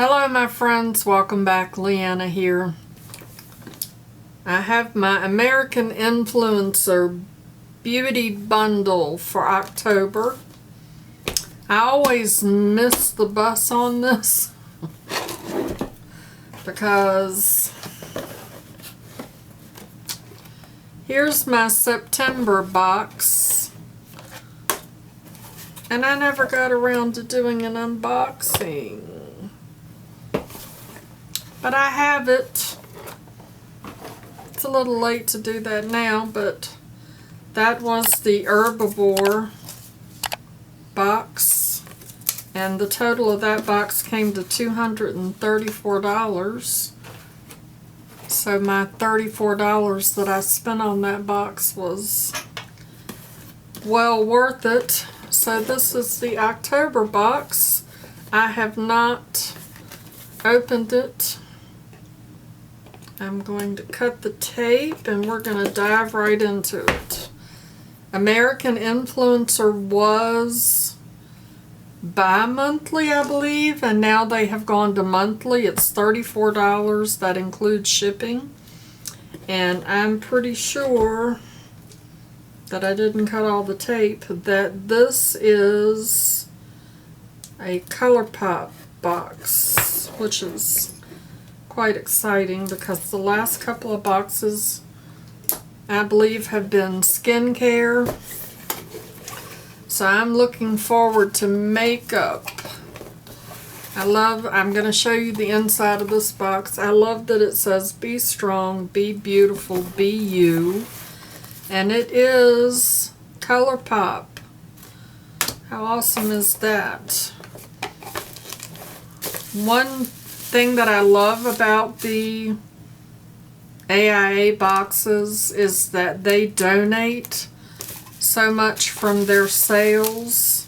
Hello my friends, welcome back. Leanna here. I have my American Influencer Beauty Bundle for October. I always miss the bus on this because here's my September box and I never got around to doing an unboxing. But I have it. It's a little late to do that now, but that was the Herbivore box. And the total of that box came to $234. So my $34 that I spent on that box was well worth it. So this is the October box. I have not opened it. I'm going to cut the tape and we're going to dive right into it. American Influencer was bi-monthly, I believe, and now they have gone to monthly. It's $34. That includes shipping. And I'm pretty sure that I didn't cut all the tape, that this is a ColourPop box, which is quite exciting because the last couple of boxes I believe have been skincare. So I'm looking forward to makeup. I'm going to show you the inside of this box. I love that it says be strong, be beautiful, be you. And it is ColourPop. How awesome is that? One thing that I love about the AIA boxes is that they donate so much from their sales.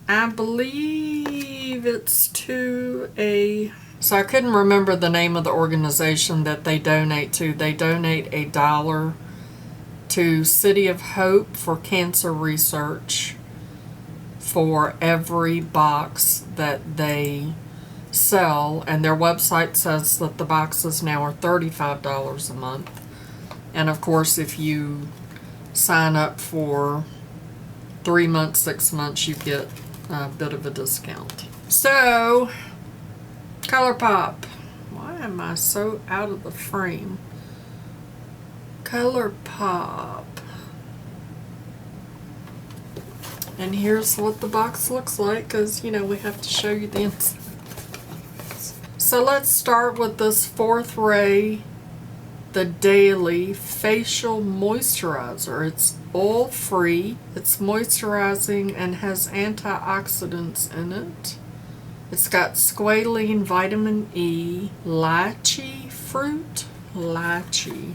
I believe it's to so I couldn't remember the name of the organization that they donate to. They donate $1 to City of Hope for cancer research for every box that they sell, and their website says that the boxes now are $35 a month. And of course, if you sign up for 3 months, 6 months, you get a bit of a discount. So, ColourPop. Why am I so out of the frame? ColourPop. And here's what the box looks like, because, you know, we have to show you the inside. So let's start with this Fourth Ray, the Daily Facial Moisturizer. It's oil-free, it's moisturizing, and has antioxidants in it. It's got squalene, vitamin E, lychee fruit, lychee.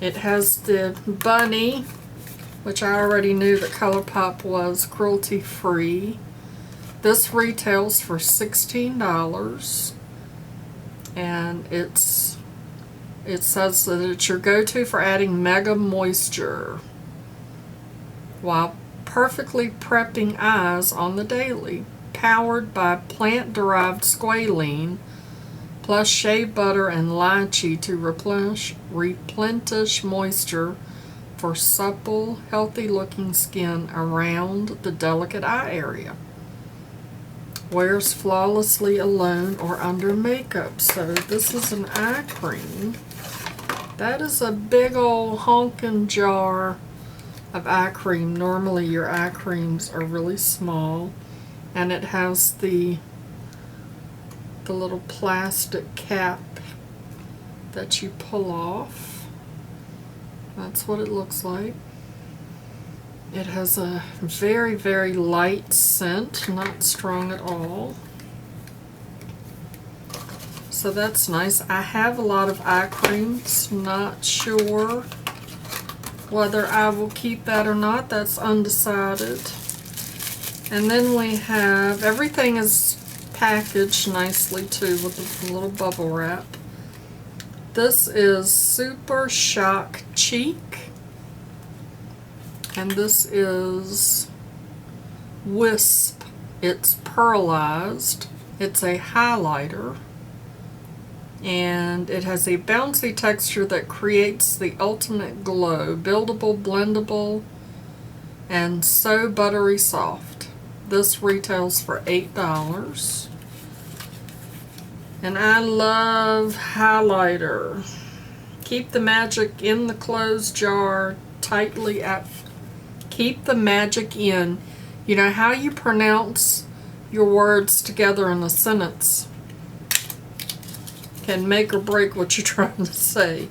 It has the bunny, which I already knew that ColourPop was cruelty-free. This retails for $16, and it says that it's your go-to for adding mega moisture while perfectly prepping eyes on the daily. Powered by plant-derived squalene plus shea butter and lychee to replenish moisture for supple, healthy-looking skin around the delicate eye area. Wears flawlessly alone or under makeup. So this is an eye cream. That is a big old honking jar of eye cream. Normally your eye creams are really small, and it has the little plastic cap that you pull off. That's what it looks like. It has a very, very light scent, not strong at all. So that's nice. I have a lot of eye creams, not sure whether I will keep that or not. That's undecided. And then we have, everything is packaged nicely too with a little bubble wrap. This is Super Shock Cheek. And this is Wisp It's pearlized. It's a highlighter. And it has a bouncy texture that creates the ultimate glow. Buildable, blendable, and so buttery soft. This retails for $8. And I love highlighter. Keep the magic in the closed jar tightly at. Keep the magic in. You know how you pronounce your words together in a sentence can make or break what you're trying to say.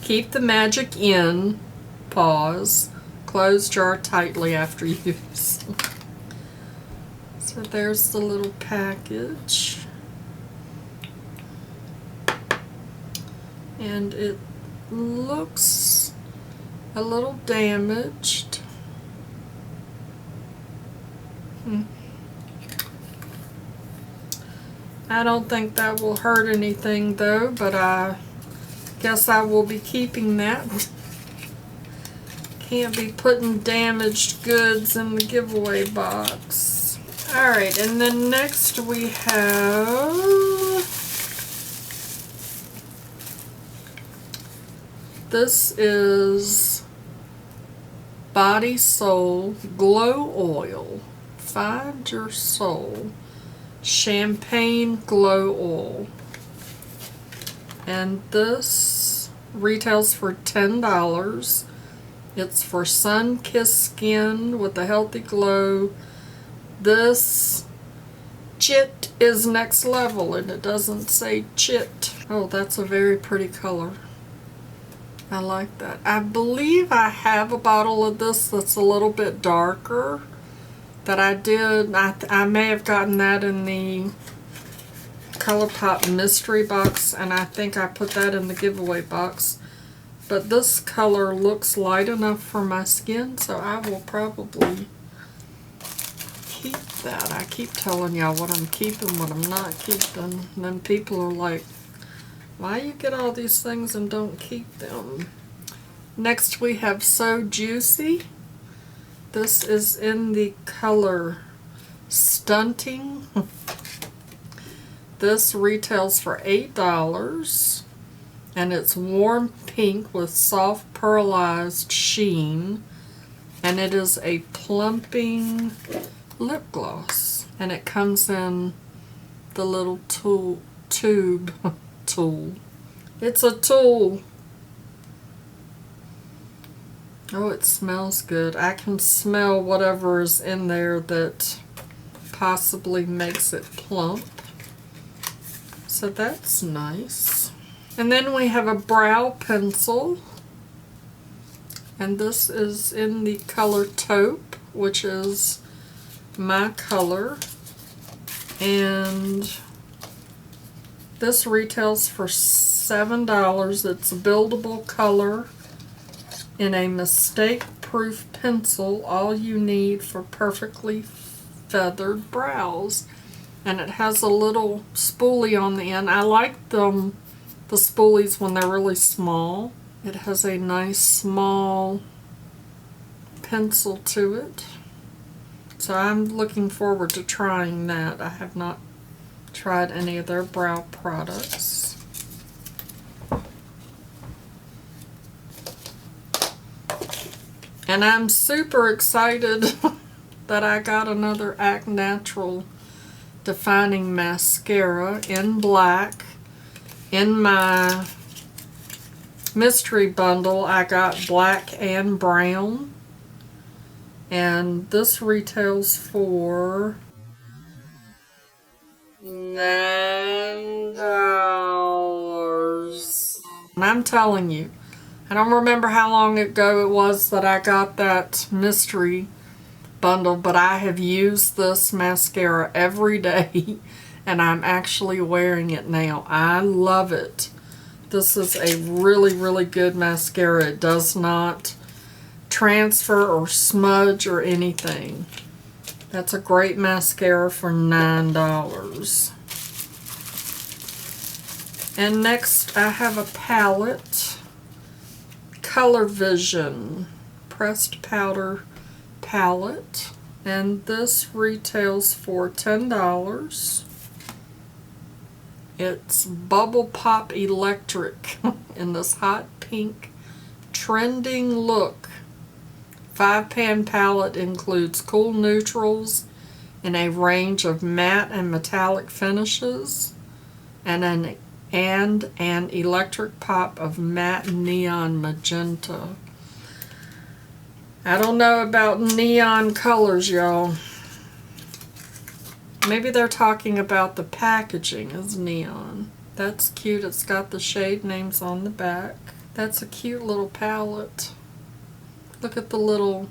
Keep the magic in, pause, close jar tightly after use. So there's the little package. And it looks a little damaged. I don't think that will hurt anything though, but I guess I will be keeping that. Can't be putting damaged goods in the giveaway box. Alright, and then next we have this is Body Soul Glow Oil. Find Your Soul Champagne Glow Oil. And this retails for $10. It's for sun-kissed skin with a healthy glow. This chit is next level, and it doesn't say chit. Oh, that's a very pretty color. I like that. I believe I have a bottle of this that's a little bit darker that I did. I may have gotten that in the ColourPop mystery box, and I think I put that in the giveaway box. But this color looks light enough for my skin, so I will probably keep that. I keep telling y'all what I'm keeping, what I'm not keeping. And then people are like, why you get all these things and don't keep them? Next we have So Juicy. This is in the color Stunting. This retails for $8. And it's warm pink with soft pearlized sheen. And it is a plumping lip gloss. And it comes in the little tube. Tool. It's a tool. Oh, it smells good. I can smell whatever is in there that possibly makes it plump. So that's nice. And then we have a brow pencil. And this is in the color Taupe, which is my color. And this retails for $7. It's a buildable color in a mistake-proof pencil, all you need for perfectly feathered brows. And it has a little spoolie on the end. I like them, the spoolies, when they're really small. It has a nice small pencil to it. So I'm looking forward to trying that. I have not tried any of their brow products. And I'm super excited that I got another Act Natural Defining Mascara in black. In my mystery bundle, I got black and brown. And this retails for $9. And I'm telling you, I don't remember how long ago it was that I got that mystery bundle, but I have used this mascara every day, and I'm actually wearing it now. I love it. This is a really, really good mascara. It does not transfer or smudge or anything. That's a great mascara for $9. And next I have a palette. Color Vision Pressed Powder Palette. And this retails for $10. It's Bubble Pop Electric in this hot pink trending look. 5-pan palette includes cool neutrals in a range of matte and metallic finishes, and an electric pop of matte neon magenta. I don't know about neon colors, y'all. Maybe they're talking about the packaging as neon. That's cute. It's got the shade names on the back. That's a cute little palette. Look at the little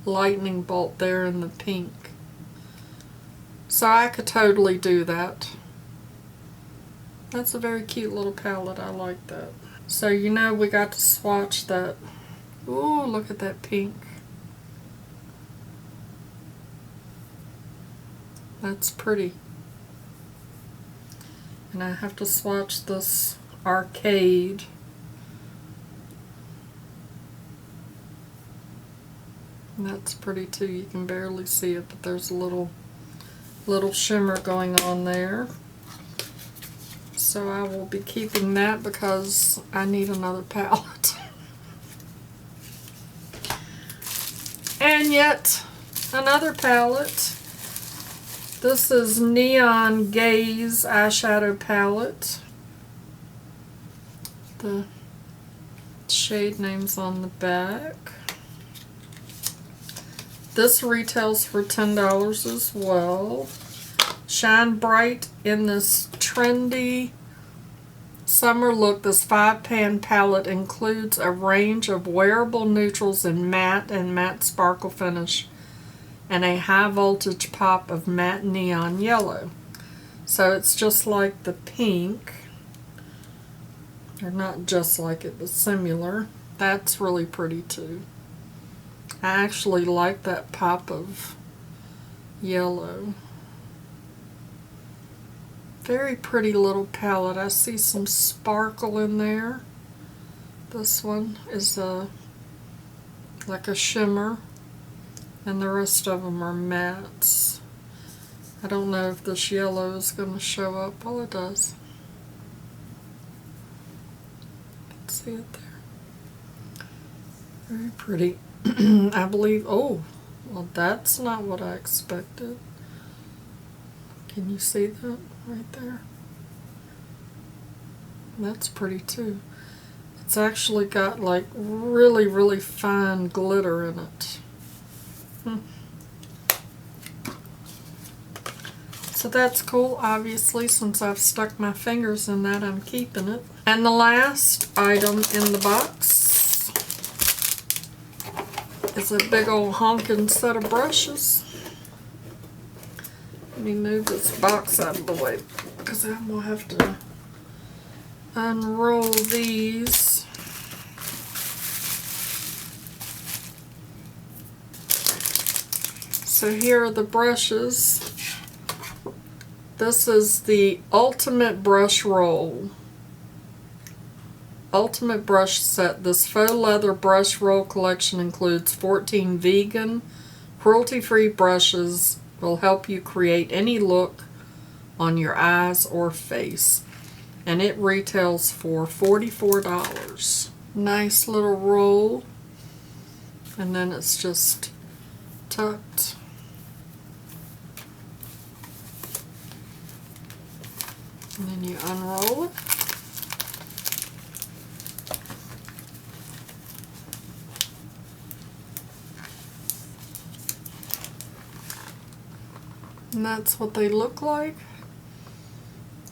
lightning bolt there in the pink. So I could totally do that. That's a very cute little palette. I like that. So you know we got to swatch that. Ooh, look at that pink. That's pretty. And I have to swatch this Arcade. And that's pretty too. You can barely see it, but there's a little shimmer going on there. So I will be keeping that because I need another palette. And yet another palette. This is Neon Gaze eyeshadow palette. The shade names on the back. This retails for $10 as well. Shine bright in this trendy summer look. This 5-pan palette includes a range of wearable neutrals in matte and matte sparkle finish, and a high voltage pop of matte neon yellow. So it's just like the pink, or not just like it, but similar. That's really pretty too. I actually like that pop of yellow. Very pretty little palette. I see some sparkle in there. This one is like a shimmer, and the rest of them are mattes. I don't know if this yellow is going to show up. Well, it does. You can see it there. Very pretty. I believe, oh, well, that's not what I expected. Can you see that right there? That's pretty too. It's actually got like really, really fine glitter in it. So that's cool. Obviously, since I've stuck my fingers in that, I'm keeping it. And the last item in the box is a big old honking set of brushes. Let me move this box out of the way because I'm going to have to unroll these. So here are the brushes. This is the Ultimate Brush Roll. Ultimate Brush Set. This faux leather brush roll collection includes 14 vegan, cruelty-free brushes. Will help you create any look on your eyes or face. And it retails for $44. Nice little roll. And then it's just tucked. And then you unroll it. And that's what they look like.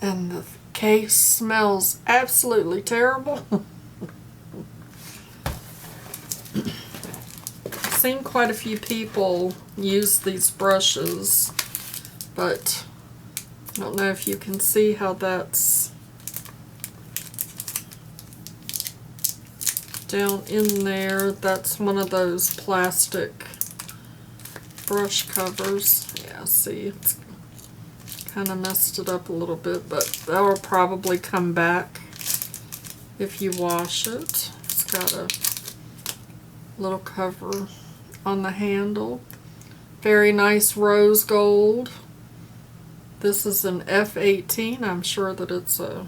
And the case smells absolutely terrible. I've seen quite a few people use these brushes, but I don't know if you can see how that's down in there. That's one of those plastic brush covers. Yeah, see, it's kind of messed it up a little bit, but that will probably come back if you wash it. It's got a little cover on the handle. Very nice rose gold. This is an F18. I'm sure that it's a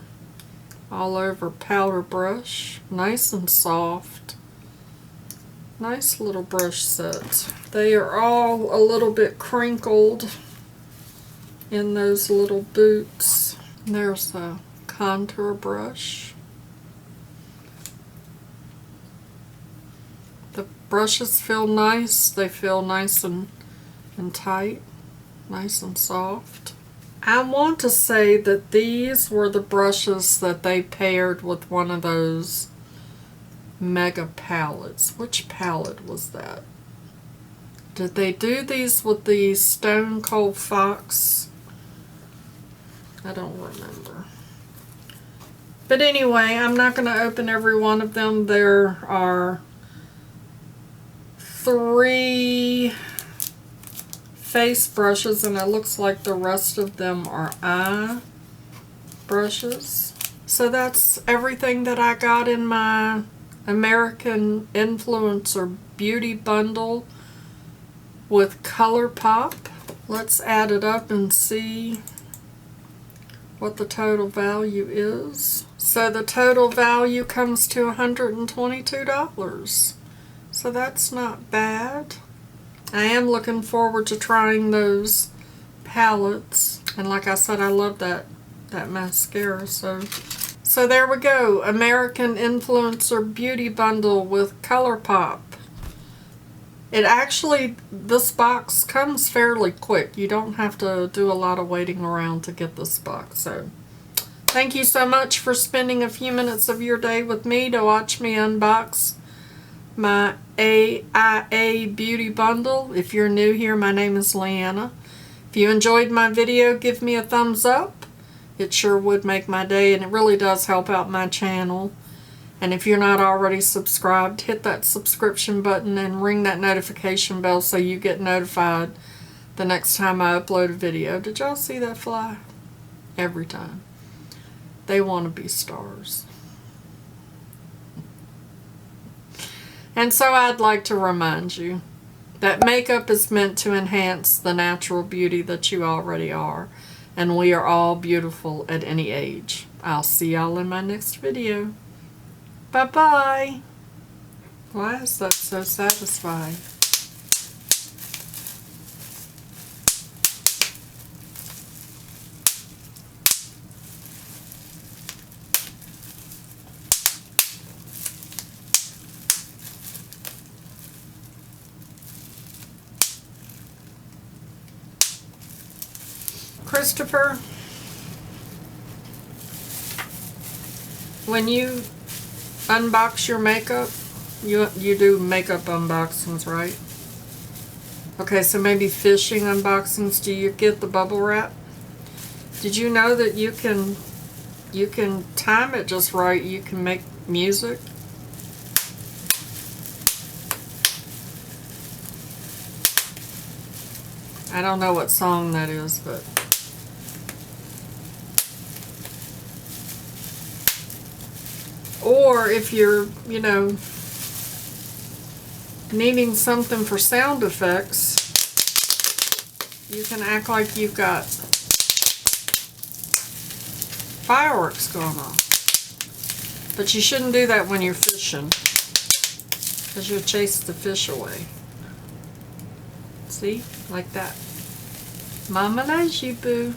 all over powder brush. Nice and soft. Nice little brush set. They are all a little bit crinkled in those little boots. There's a contour brush. The brushes feel nice. They feel nice and tight. Nice and soft. I want to say that these were the brushes that they paired with one of those mega palettes. Which palette was that? Did they do these with the Stone Cold Fox? I don't remember. But anyway, I'm not going to open every one of them. There are 3 face brushes, and it looks like the rest of them are eye brushes. So that's everything that I got in my American Influencer Beauty Bundle with ColourPop. Let's add it up and see what the total value is. So the total value comes to $122. So that's not bad. I am looking forward to trying those palettes. And like I said, I love that mascara. So there we go. American Influencer Beauty Bundle with ColourPop. It actually, this box comes fairly quick. You don't have to do a lot of waiting around to get this box. So thank you so much for spending a few minutes of your day with me to watch me unbox my AIA Beauty Bundle. If you're new here, my name is Leanna. If you enjoyed my video, give me a thumbs up. It sure would make my day, and it really does help out my channel. And if you're not already subscribed, hit that subscription button and ring that notification bell so you get notified the next time I upload a video. Did y'all see that fly? Every time. They want to be stars. And so I'd like to remind you that makeup is meant to enhance the natural beauty that you already are. And we are all beautiful at any age. I'll see y'all in my next video. Bye-bye. Why is that so satisfying? Christopher, when you unbox your makeup, you do makeup unboxings, right? Okay, so maybe fishing unboxings. Do you get the bubble wrap? Did you know that you can time it just right? You can make music. I don't know what song that is, but or if you're, you know, needing something for sound effects, you can act like you've got fireworks going on. But you shouldn't do that when you're fishing, because you'll chase the fish away. See? Like that. Mama loves you, boo.